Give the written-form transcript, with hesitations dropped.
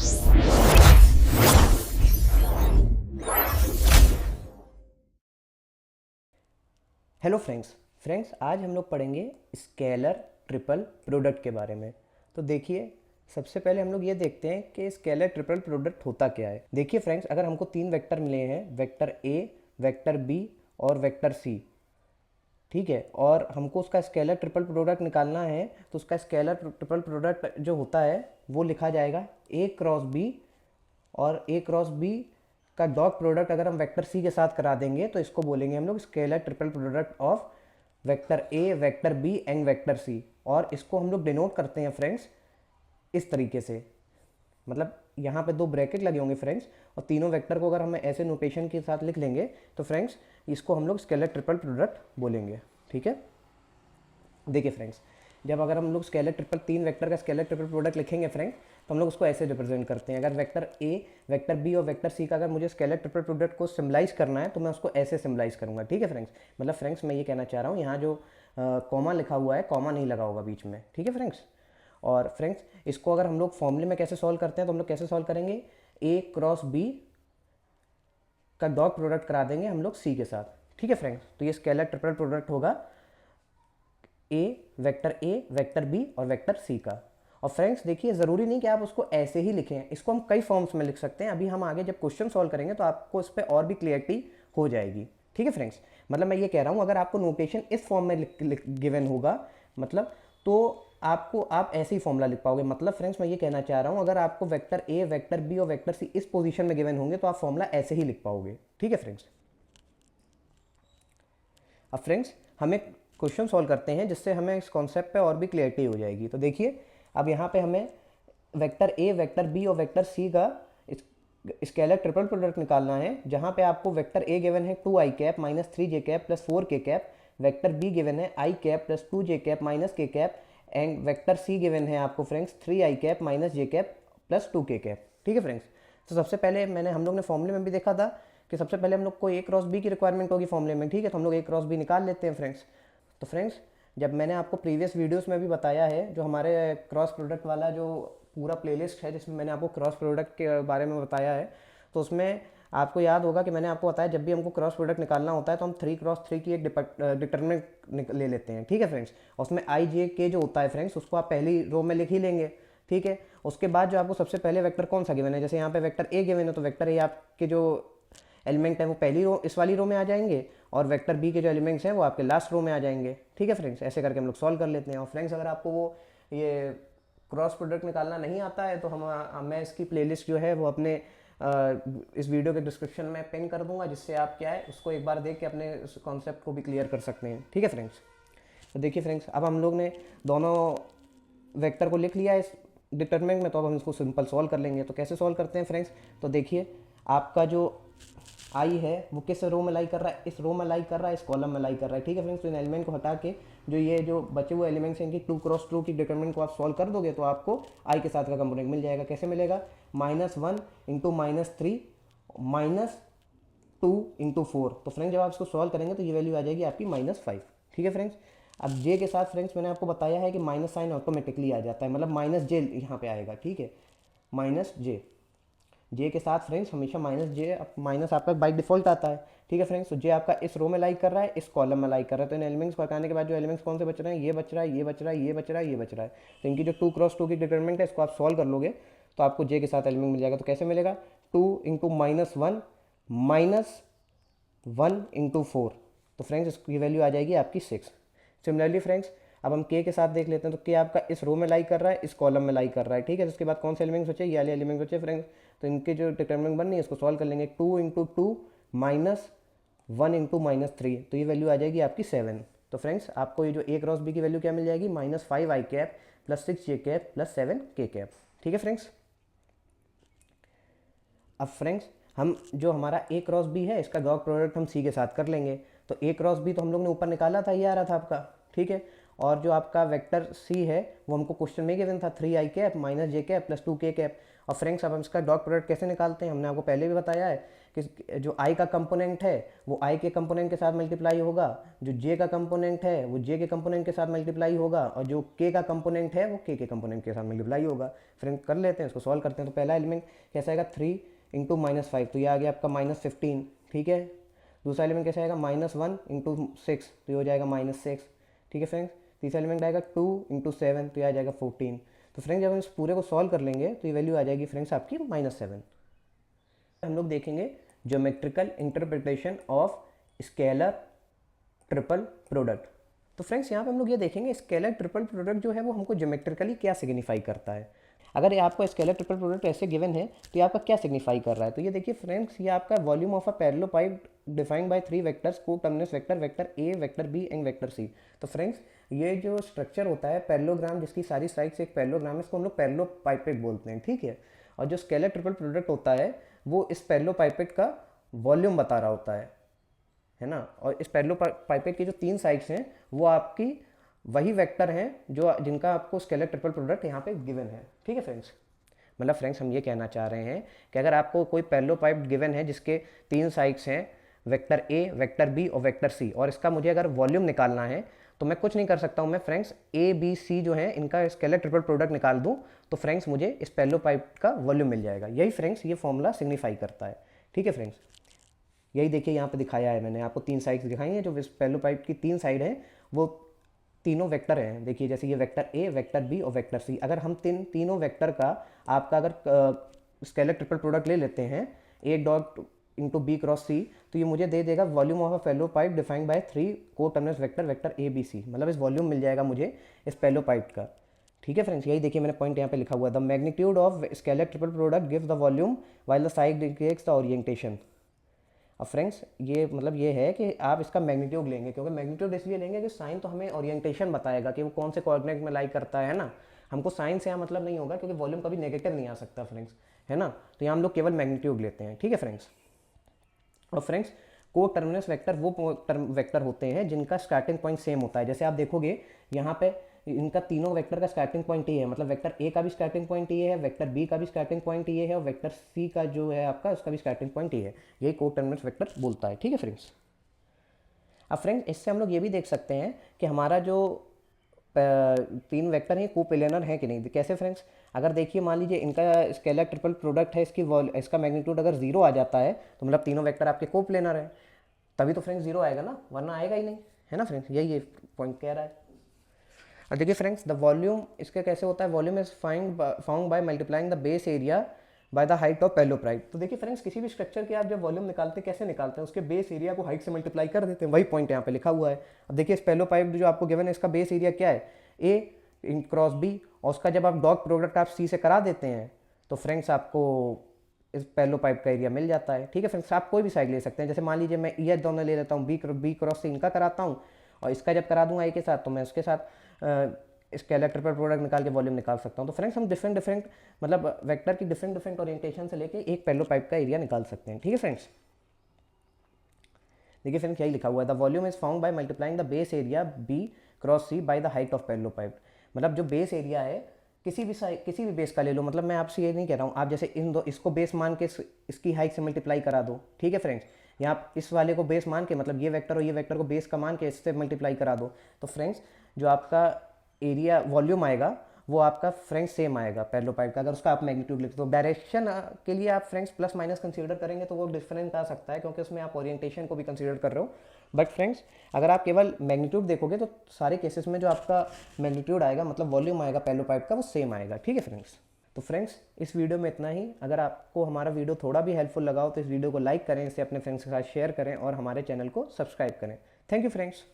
Hello friends आज हम लोग पढ़ेंगे स्केलर ट्रिपल प्रोडक्ट के बारे में। तो देखिए, सबसे पहले हम लोग ये देखते हैं कि स्केलर ट्रिपल प्रोडक्ट होता क्या है। देखिए फ्रेंड्स, अगर हमको तीन वेक्टर मिले हैं, वेक्टर ए, वेक्टर बी और वेक्टर सी, ठीक है, और हमको उसका स्केलर ट्रिपल प्रोडक्ट निकालना है, तो उसका स्केलर ट्रिपल प्रोडक्ट जो होता है वो लिखा जाएगा ए क्रॉस बी, और ए क्रॉस बी का डॉट प्रोडक्ट अगर हम वेक्टर सी के साथ करा देंगे तो इसको बोलेंगे हम लोग scalar triple product of vector A, vector B and vector C. और इसको हम लोग डिनोट करते हैं फ्रेंड्स इस तरीके से, मतलब यहाँ पे दो ब्रैकेट लगे होंगे फ्रेंड्स, और तीनों वेक्टर को अगर हम ऐसे नोटेशन के साथ लिख लेंगे तो फ्रेंड्स इसको हम लोग स्केलर ट्रिपल प्रोडक्ट बोलेंगे। ठीक है, देखिए फ्रेंड्स, जब अगर हम लोग स्केलर ट्रिपल तीन वेक्टर का स्केलर ट्रिपल प्रोडक्ट लिखेंगे फ्रेंड्स, तो हम लोग उसको ऐसे रिप्रेजेंट करते हैं। अगर वेक्टर ए, वेक्टर बी और वेक्टर सी का अगर मुझे स्केलर ट्रिपल प्रोडक्ट को सिम्बलाइज करना है तो मैं उसको ऐसे सिम्बलाइज करूंगा। ठीक है फ्रेंड्स, मतलब फ्रेंड्स मैं ये कहना चाह रहा हूँ, यहाँ जो कॉमा लिखा हुआ है, कॉमा नहीं लगा होगा बीच में। ठीक है फ्रेंड्स, और फ्रेंड्स इसको अगर हम लोग फॉर्मूले में कैसे सॉल्व करते हैं तो हम लोग कैसे सॉल्व करेंगे, ए क्रॉस बी का डॉट प्रोडक्ट करा देंगे हम लोग सी के साथ। ठीक है फ्रेंड्स, तो ये स्केलर ट्रिपल प्रोडक्ट होगा ए, वेक्टर बी और वेक्टर सी का। और फ्रेंड्स देखिए, ज़रूरी नहीं कि आप उसको ऐसे ही लिखें, इसको हम कई फॉर्म्स में लिख सकते हैं। अभी हम आगे जब क्वेश्चन सॉल्व करेंगे तो आपको इस पर और भी क्लियरिटी हो जाएगी। ठीक है फ्रेंड्स, मतलब मैं ये कह रहा हूँ, अगर आपको नोटेशन इस फॉर्म में गिवन होगा, मतलब तो आपको आप ऐसे ही फॉर्मूला लिख पाओगे। मतलब फ्रेंड्स मैं ये कहना चाह रहा हूँ, अगर आपको वेक्टर ए, वेक्टर बी और वेक्टर सी इस पोजीशन में गिवन होंगे तो आप फॉर्मूला ऐसे ही लिख पाओगे। ठीक है फ्रेंड्स, अब फ्रेंड्स हमें क्वेश्चन सॉल्व करते हैं जिससे हमें इस कॉन्सेप्ट पे और भी क्लियरिटी हो जाएगी। तो देखिए, अब यहाँ पे हमें वेक्टर ए, वेक्टर बी और वेक्टर सी का स्केलर ट्रिपल प्रोडक्ट निकालना है, जहाँ पे आपको वेक्टर ए गिवन है 2i cap minus 3j cap plus 4k cap, vector B given है i cap plus 2j cap minus k cap, and vector C given है आपको friends 3i cap minus j cap plus 2k cap. ठीक है friends, तो सबसे पहले हम लोग ने फॉर्मूले में भी देखा था कि सबसे पहले हम लोग को ए क्रॉस बी की रिक्वायरमेंट होगी फॉर्मूले में। ठीक है, तो हम लोग ए क्रॉस बी निकाल लेते हैं फ्रेंड्स। तो फ्रेंड्स जब मैंने आपको प्रीवियस वीडियोस में भी बताया है, जो हमारे क्रॉस प्रोडक्ट वाला जो पूरा प्लेलिस्ट है जिसमें मैंने आपको क्रॉस प्रोडक्ट के बारे में बताया है, तो उसमें आपको याद होगा कि मैंने आपको बताया जब भी हमको क्रॉस प्रोडक्ट निकालना होता है तो हम 3x3 की एक डिटरमिनेंट ले लेते हैं। ठीक है फ्रेंड्स, और उसमें आई जे के जो होता है फ्रेंड्स उसको आप पहली रो में लिख ही लेंगे। ठीक है, उसके बाद जो आपको सबसे पहले वेक्टर कौन सा गिवन है, जैसे यहाँ पे वेक्टर ए गिवन है तो वेक्टर ए आपके जो एलिमेंट है वो पहली रो इस वाली रो में आ जाएंगे, और वेक्टर बी के जो एलिमेंट्स हैं वो आपके लास्ट रो में आ जाएंगे। ठीक है फ्रेंड्स, ऐसे करके हम लोग सॉल्व कर लेते हैं। और फ्रेंड्स अगर आपको वो ये क्रॉस प्रोडक्ट निकालना नहीं आता है तो मैं इसकी प्लेलिस्ट जो है वो अपने इस वीडियो के डिस्क्रिप्शन में पिन कर दूंगा, जिससे आप क्या है उसको एक बार देख के अपने उस कॉन्सेप्ट को भी क्लियर कर सकते हैं। ठीक है फ्रेंड्स, तो देखिए फ्रेंड्स, अब हम लोग ने दोनों वेक्टर को लिख लिया इस डिटरमिनेंट में, तो अब हम इसको सिंपल सॉल्व कर लेंगे। तो कैसे सॉल्व करते हैं फ्रेंड्स, तो देखिए आपका जो आई है वो किस रो में लाई कर रहा है, इस रो में लाई कर रहा है, इस कॉलम में लाई कर रहा है। ठीक है फ्रेंड्स, तो इन एलिमेंट को हटा के जो ये जो बचे हुए एलिमेंट्स हैं इनकी 2x2 की डिटरमिनेंट को आप सॉल्व कर दोगे तो आपको आई के साथ का कंपोनेंट मिल जाएगा। कैसे मिलेगा, -1 इंटू -3 -2 इंटू 4। तो फ्रेंड्स जब आप इसको सॉल्व करेंगे तो ये वैल्यू आ जाएगी आपकी -5। ठीक है फ्रेंड्स, अब जे के साथ फ्रेंड्स मैंने आपको बताया है कि माइनस साइन ऑटोमेटिकली आ जाता है, मतलब -j यहाँ पे आएगा। ठीक है, -j, जे के साथ फ्रेंड्स हमेशा -j माइनस आपका बाई डिफॉल्ट आता है। ठीक है फ्रेंड्स, तो जे आपका इस रो में लाइक कर रहा है, इस कॉलम में लाइक कर रहा है। तो इन एलिमेंट्स को हटाने के बाद जो एलिमेंट्स कौन से बच रहे हैं, ये बच रहा है, ये बच रहा है, ये बच रहा है, ये बच रहा है। तो इनकी जो 2x2 की डिटरमिनेंट है इसको आप सॉल्व कर लोगे तो आपको जे के साथ एलिमेंट मिल जाएगा। तो कैसे मिलेगा, 2 इंटू -1 -1 इंटू 4। तो फ्रेंड्स इसकी वैल्यू आ जाएगी आपकी 6। सिमिलरली फ्रेंड्स अब हम के साथ देख लेते हैं, तो के आपका इस रो में लाई कर रहा है, इस कॉलम में लाई कर रहा है। ठीक है, उसके बाद कौन से एलिमेंट्स बचे, ये वाले एलिमेंट बचे फ्रेंड्स। तो इनके जो डिटरमिनेंट बन रही है इसको सॉल्व कर लेंगे, 2 इंटू 2 -1 इंटू -3, तो ये वैल्यू आ जाएगी आपकी 7। तो फ्रेंड्स आपको ये जो ए क्रॉस बी की वैल्यू क्या मिल जाएगी, -5i cap plus 6j cap plus 7k cap. ठीक है फ्रेंड्स, अब फ्रेंड्स हम जो हमारा ए क्रॉस बी है इसका डॉट प्रोडक्ट हम सी के साथ कर लेंगे। तो ए क्रॉस बी तो हम लोग ने ऊपर निकाला था, ये आ रहा था आपका। ठीक है, और जो आपका वेक्टर सी है वो हमको क्वेश्चन में गिवन था 3i कैप माइनस जे कैप प्लस 2k कैप। और फ्रेंड्स अब हम इसका डॉट प्रोडक्ट कैसे निकालते हैं, हमने आपको पहले भी बताया है कि जो i का कंपोनेंट है वो i के कंपोनेंट के साथ मल्टीप्लाई होगा, जो j का कंपोनेंट है वो j के कंपोनेंट के साथ मल्टीप्लाई होगा, और जो k का कंपोनेंट है वो k के कंपोनेंट के साथ मल्टीप्लाई होगा। फ्रेंड्स कर लेते हैं, इसको सॉल्व करते हैं। तो पहला एलिमेंट कैसा आएगा 3 इंटू -5, तो ये आ गया आपका -15, ठीक है। दूसरा एलिमेंट कैसा आएगा -1 इंटू 6, तो ये हो जाएगा -6, ठीक है फ्रेंड्स। तीसरा एलिमेंट आएगा 2 इंटू 7, तो ये आ जाएगा 14। तो फ्रेंड्स जब हम इस पूरे को सॉल्व कर लेंगे तो ये वैल्यू आ जाएगी फ्रेंड्स आपकी -7। हम लोग देखेंगे geometrical interpretation of scalar triple product. तो फ्रेंड्स यहाँ पे हम लोग ये देखेंगे स्केलर ट्रिपल प्रोडक्ट जो है वो हमको ज्योमेट्रिकली क्या सिग्निफाई करता है। अगर ये आपको स्केलर ट्रिपल प्रोडक्ट ऐसे गिवन है तो ये आपका क्या सिग्निफाई कर रहा है। तो ये देखिए फ्रेंड्स, ये आपका volume of a parallel pipe defined by 3 vectors coterminous vector, vector A, vector B and vector C. तो फ्रेंड्स ये जो स्ट्रक्चर होता है पैरेललोग्राम, जिसकी सारी साइड से एक पैरेललोग्राम है, इसको हम लोग पैरेलल पाइपेट बोलते हैं, ठीक है। और जो स्केलर ट्रिपल प्रोडक्ट होता है वो इस पैरेलल पाइपेट का वॉल्यूम बता रहा होता है ना। और इस पैरेलल पाइपेट की जो 3 साइड्स हैं वो आपकी वही वेक्टर हैं जो जिनका आपको स्केलर ट्रिपल प्रोडक्ट यहाँ पे गिवन है, ठीक है फ्रेंड्स। मतलब फ्रेंड्स हम ये कहना चाह रहे हैं कि अगर आपको कोई पैरेलल पाइप गिवन है जिसके 3 साइड्स हैं, वेक्टर ए, वेक्टर बी और वेक्टर सी, और इसका मुझे अगर वॉल्यूम निकालना है तो मैं कुछ नहीं कर सकता हूँ, मैं फ्रेंड्स ए बी सी जो है इनका स्केलर ट्रिपल प्रोडक्ट निकाल दूँ तो फ्रेंड्स मुझे इस पैरेलल पाइप का वॉल्यूम मिल जाएगा। यही फ्रेंड्स ये फॉर्मूला सिग्निफाई करता है, ठीक है फ्रेंड्स। यही देखिए यहाँ पे दिखाया है मैंने आपको 3 साइड्स दिखाई हैं। जो पैरेलल पाइप की 3 साइड हैं वो तीनों वेक्टर हैं। देखिए जैसे ये वेक्टर ए, वेक्टर बी और वेक्टर सी, अगर हम तीनों वेक्टर का आपका अगर स्केलर ट्रिपल प्रोडक्ट ले लेते हैं A dot into B cross C, तो ये मुझे दे देगा volume of a parallel pipe defined by 3 coterminous vector, vector A B C. मतलब इस वॉल्यूम मिल जाएगा मुझे इस पैरेलल पाइप का, ठीक है फ्रेंड्स। यही देखिए मैंने पॉइंट यहाँ पे लिखा हुआ है, the magnitude of scalar triple product gives the volume while the side indicates the orientation. अब फ्रेंड्स ये मतलब ये है कि आप इसका मैग्नीट्यूड लेंगे, क्योंकि मैग्नीट्यूड इसलिए लेंगे कि साइन तो हमें ओरिएंटेशन बताएगा कि वो कौन से कोऑर्डिनेट में लाई करता है ना। हमको साइन से यहाँ मतलब नहीं होगा क्योंकि वॉल्यूम कभी नेगेटिव नहीं आ सकता फ्रेंड्स, है ना। तो यहाँ हम लोग केवल मैग्नीट्यूड लेते हैं, ठीक है फ्रेंड्स। और फ्रेंड्स को टर्मिनस वेक्टर वो वेक्टर होते हैं जिनका स्टार्टिंग पॉइंट सेम होता है। जैसे आप देखोगे यहाँ पे इनका तीनों वेक्टर का स्टार्टिंग पॉइंट ये है, मतलब वेक्टर ए का भी स्टार्टिंग पॉइंट ये है, वेक्टर बी का भी स्टार्टिंग पॉइंट ये है, और वेक्टर सी का जो है आपका उसका भी स्टार्टिंग पॉइंट ये है। यही कोटर्मिनस वेक्टर बोलता है, ठीक है फ्रेंड्स। अब फ्रेंड्स इससे हम लोग ये भी देख सकते हैं कि हमारा जो 3 वेक्टर हैं कोप्लेनर है कि नहीं। कैसे फ्रेंड्स, अगर देखिए मान लीजिए इनका स्केलर ट्रिपल प्रोडक्ट है, इसका मैग्नीट्यूड अगर 0 आ जाता है तो मतलब तीनों वेक्टर आपके कोप्लेनर है, तभी तो फ्रेंड्स 0 आएगा ना, वरना आएगा ही नहीं, है ना फ्रेंड्स। यही ये पॉइंट कह रहा है। और देखिए फ्रेंड्स द वॉल्यूम इसका कैसे होता है, volume is found by multiplying the base area bye the height of parallel pipe. तो देखिए फ्रेंड्स किसी भी स्ट्रक्चर के आप जब वॉल्यूम निकालते हैं कैसे निकालते हैं, उसके बेस एरिया को हाइट से मल्टीप्लाई कर देते हैं, वही पॉइंट यहाँ पे लिखा हुआ है। अब देखिए इस पैरेलल पाइप जो आपको गिवन है इसका बेस एरिया क्या है, ए क्रॉस बी, और उसका जब आप डॉट प्रोडक्ट आप सी से करा देते हैं तो फ्रेंड्स आपको इस पैरेलल पाइप का एरिया मिल जाता है, ठीक है फ्रेंड्स। आप कोई भी साइड ले सकते हैं, जैसे मान लीजिए मैं ये दोनों ले लेता हूँ, बी क्रॉस से इनका कराता हूँ, और इसका जब करा दूंगा ए के साथ तो मैं उसके साथ स्केलर ट्रिपल प्रोडक्ट निकाल के वॉल्यूम निकाल सकता हूँ। तो फ्रेंड्स हम डिफरेंट मतलब वेक्टर की डिफरेंट ओरिएंटेशन से लेके एक पैरेलल पाइप का एरिया निकाल सकते हैं, ठीक है फ्रेंड्स। देखिए फ्रेंड्स यही लिखा हुआ है, the volume is found by multiplying the base area B cross C by the height of parallel pipe. मतलब जो बेस एरिया है किसी भी बेस का ले लो, मतलब मैं आपसे ये नहीं कह रहा हूँ आप जैसे इसको बेस मान के इसकी हाइट से मल्टीप्लाई करा दो, ठीक है फ्रेंड्स। या आप इस वाले को बेस मान के मतलब ये वेक्टर और ये वेक्टर को बेस का मान के इससे मल्टीप्लाई करा दो, तो फ्रेंड्स जो आपका एरिया वॉल्यूम आएगा वो आपका फ्रेंड्स सेम आएगा पैरेलल पाइप का। अगर उसका आप मैग्नीट्यूड लिखते हो, डायरेक्शन के लिए आप फ्रेंड्स प्लस माइनस कंसीडर करेंगे तो वो डिफरेंट आ सकता है क्योंकि उसमें आप ओरिएंटेशन को भी कंसीडर कर रहे हो। बट फ्रेंड्स अगर आप केवल मैग्नीट्यूड देखोगे तो सारे केसेस में जो आपका मैग्नीट्यूड आएगा मतलब वॉल्यूम आएगा पैरेलल पाइप का वो सेम आएगा, ठीक है फ्रेंड्स। तो फ्रेंड्स इस वीडियो में इतना ही। अगर आपको हमारा वीडियो थोड़ा भी हेल्पफुल लगा हो तो इस वीडियो को लाइक करें, इसे अपने फ्रेंड्स के साथ शेयर करें और हमारे चैनल को सब्सक्राइब करें। Thank you friends.